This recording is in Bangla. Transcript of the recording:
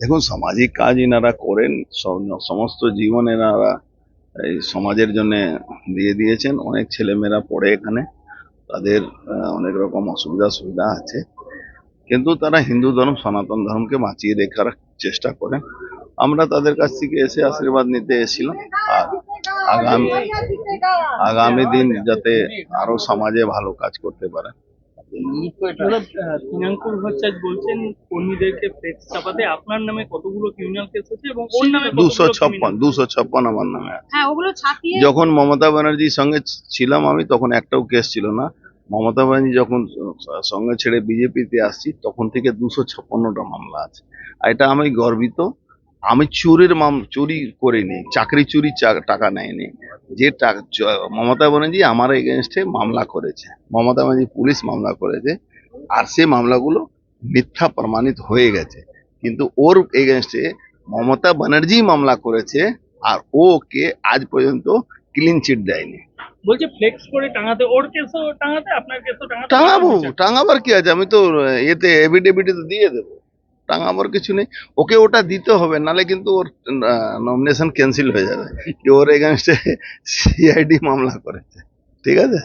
দেখুন, সামাজিক কাজ এনারা করেন, সমস্ত জীবন এনারা এই সমাজের জন্য দিয়ে দিয়েছেন। অনেক ছেলেমেয়েরা পড়ে এখানে, তাদের অনেক রকম অসুবিধা সুবিধা আছে, কিন্তু তারা হিন্দু ধর্ম সনাতন ধর্মকে বাঁচিয়ে রাখার চেষ্টা করেন। আমরা তাদের কাছ থেকে এসে আশীর্বাদ নিতে এসেছিলাম, আর আগামী দিন যাতে আরো সমাজে ভালো কাজ করতে পারে। তৃণাঙ্কুর ভট্টাচার্য বলছেন কর্মীদেরকে ফ্লেক্স চাপাতে আপনার নামে কতগুলো ক্রিমিনাল কেস আছে এবং ওর নামে 256 আমার নামে আছে। যখন মমতা ব্যানার্জির সঙ্গে ছিলাম আমি, তখন একটাও কেস ছিল না। মমতা ব্যানার্জি যখন সঙ্গে ছেড়ে বিজেপিতে আসছি, তখন থেকে 256টা মামলা আছে। এটা আমি গর্বিত। আমি চুরি করিনি, চাকরি চুরি টাকা নেয়নি। যে মমতা ব্যানার্জি আমার এগেনস্টে মামলা করেছে, মমতা ব্যানার্জি পুলিশ মামলা করেছে, আর সেই মামলাগুলো মিথ্যা প্রমাণিত হয়ে গেছে। কিন্তু ওর এগেনস্টে মমতা ব্যানার্জি মামলা করেছে, আর ওকে আজ পর্যন্ত ক্লিন চিট দেয়নি। বলছে ফ্লেক্স করে টাঙাতে, ওর কেসও টাঙাতে, আপনার কেসও টাঙাতে। টাঙাবার কি আছে? আমি তো এতে এভিডেভিট দিয়ে দেবো, টাঙাবার কিছু নেই। ওকে ওটা দিতে হবে, নালে কিন্তু ওর নমিনেশন ক্যান্সেল হয়ে যাবে। ওর এগেনস্টে সিআইডি মামলা করেছে, ঠিক আছে।